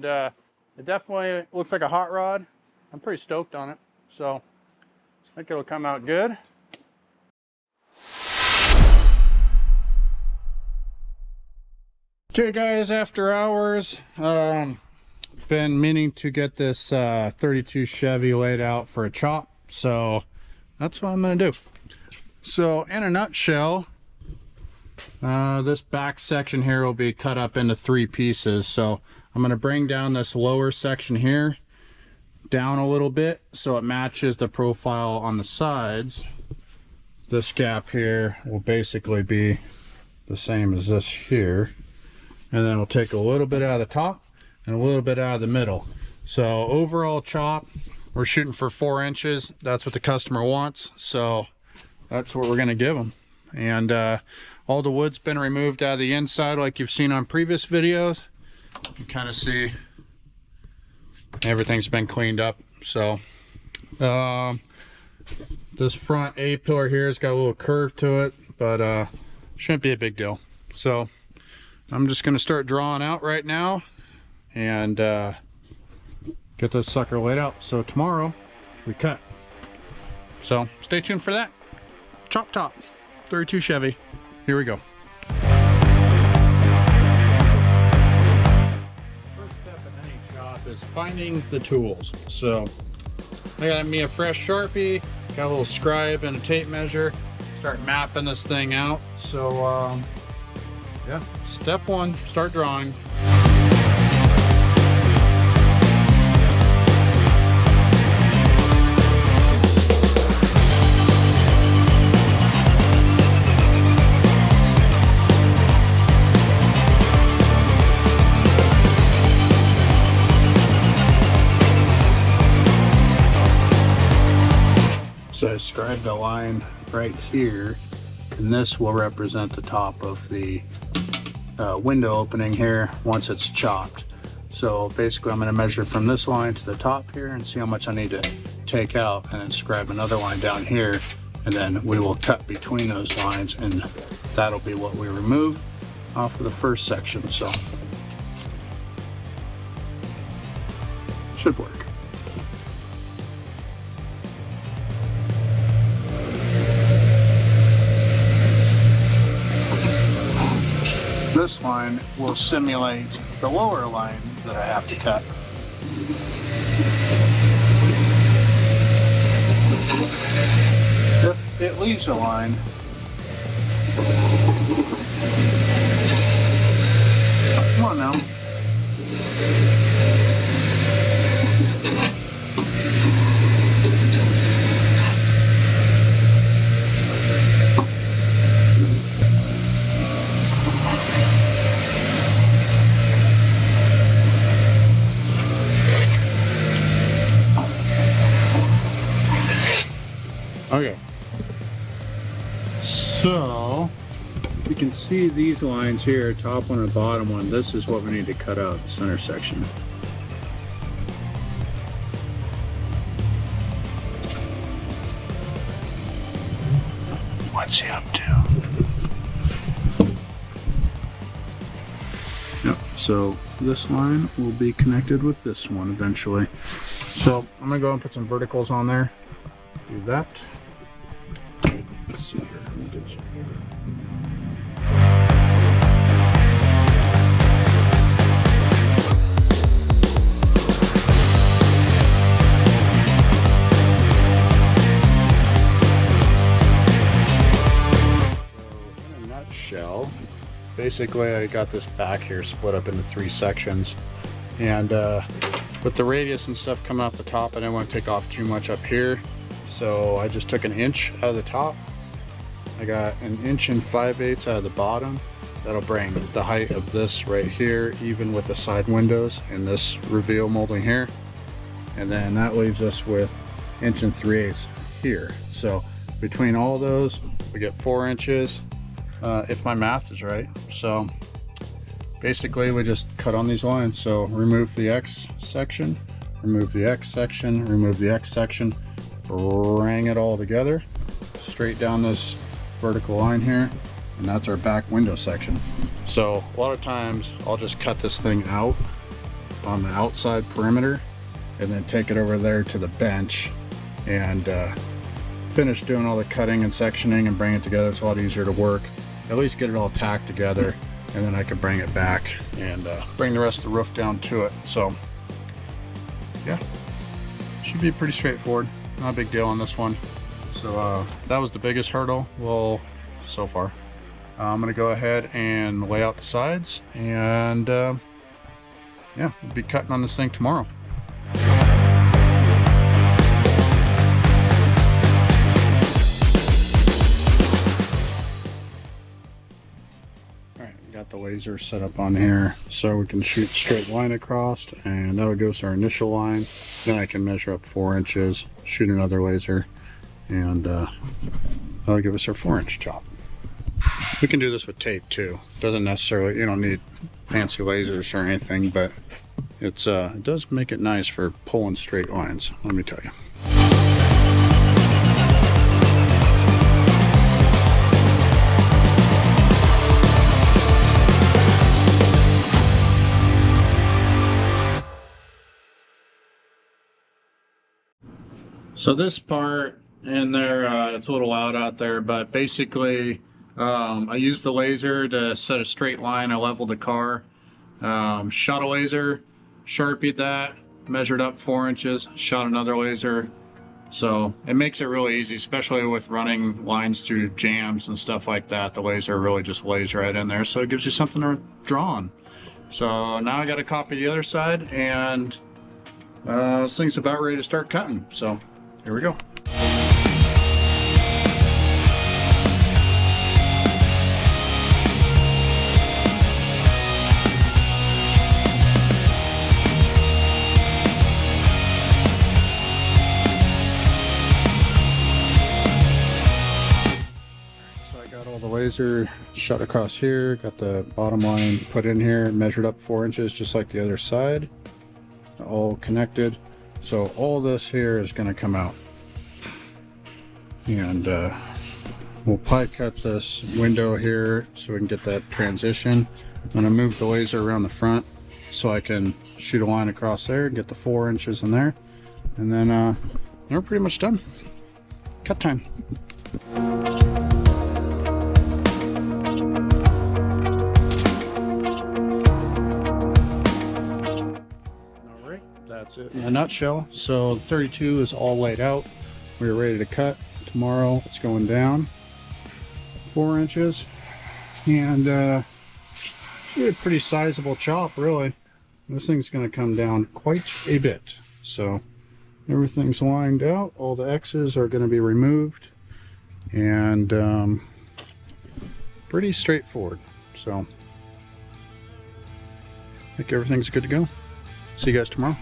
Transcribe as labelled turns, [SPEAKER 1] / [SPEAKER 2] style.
[SPEAKER 1] and it definitely looks like a hot rod. I'm pretty stoked on it, so I think it'll come out good. Okay guys, after hours, been meaning to get this 32 Chevy laid out for a chop, so that's what I'm gonna do. So in a nutshell, this back section here will be cut up into 3 pieces. So I'm gonna bring down this lower section here down a little bit so it matches the profile on the sides. This gap here will basically be the same as this here. And then we'll take a little bit out of the top and a little bit out of the middle. So overall chop, we're shooting for 4 inches. That's what the customer wants. So that's what we're gonna give them. And all the wood's been removed out of the inside like you've seen on previous videos. You can kind of see everything's been cleaned up. So this front A pillar here has got a little curve to it, but shouldn't be a big deal. So I'm just gonna start drawing out right now and get this sucker laid out. So tomorrow we cut. So stay tuned for that. Chop top, 32 Chevy. Here we go. First step in any chop is finding the tools. So I got me a fresh Sharpie, got a little scribe and a tape measure. Start mapping this thing out. So yeah, step 1, start drawing. So I scribed a line right here, and this will represent the top of the window opening here once it's chopped. So basically I'm going to measure from this line to the top here and see how much I need to take out, and then scribe another line down here, and then we will cut between those lines, and that'll be what we remove off of the first section. So should work. This line will simulate the lower line that I have to cut. If it leaves a line, come on now. Okay, so you can see these lines here, top one and bottom one. This is what we need to cut out, the center section. What's he up to? Yep, so this line will be connected with this one eventually. So I'm gonna go and put some verticals on there. Do that. Let's see here. In a nutshell, basically I got this back here split up into 3 sections, and with the radius and stuff coming off the top, I didn't want to take off too much up here. So I just took 1 inch out of the top. I got 1 5/8 inches out of the bottom. That'll bring the height of this right here even with the side windows and this reveal molding here. And then that leaves us with 1 3/8 inches here. So between all those, we get 4 inches, if my math is right. So basically we just cut on these lines. So remove the X section, remove the X section, remove the X section, bring it all together straight down this vertical line here, and that's our back window section. So a lot of times I'll just cut this thing out on the outside perimeter and then take it over there to the bench and finish doing all the cutting and sectioning and bring it together. It's a lot easier to work. At least get it all tacked together, and then I can bring it back and bring the rest of the roof down to it. So yeah, should be pretty straightforward. Not a big deal on this one. So that was the biggest hurdle, well, so far. I'm gonna go ahead and lay out the sides, and yeah, we'll be cutting on this thing tomorrow. Got the laser set up on here so we can shoot straight line across, and that'll give us our initial line. Then I can measure up 4 inches, shoot another laser, and that'll give us our 4-inch chop. We can do this with tape too. Doesn't necessarily, you don't need fancy lasers or anything, but it's it does make it nice for pulling straight lines, let me tell you. So this part in there, it's a little loud out there, but basically I used the laser to set a straight line. I leveled the car, shot a laser, sharpied that, measured up 4 inches, shot another laser. So it makes it really easy, especially with running lines through jams and stuff like that. The laser really just lays right in there, so it gives you something to draw on. So now I got to copy the other side, and this thing's about ready to start cutting. So here we go. So I got all the laser shot across here, got the bottom line put in here, measured up 4 inches just like the other side, all connected. So all this here is going to come out, and we'll pipe cut this window here so we can get that transition. I'm going to move the laser around the front so I can shoot a line across there, get the 4 inches in there, and then we're pretty much done. Cut time. That's it in a nutshell. So the 32 is all laid out. We're ready to cut. Tomorrow it's going down 4 inches, and be a pretty sizable chop, really. This thing's going to come down quite a bit. So everything's lined out. All the X's are going to be removed, and pretty straightforward. So I think everything's good to go. See you guys tomorrow.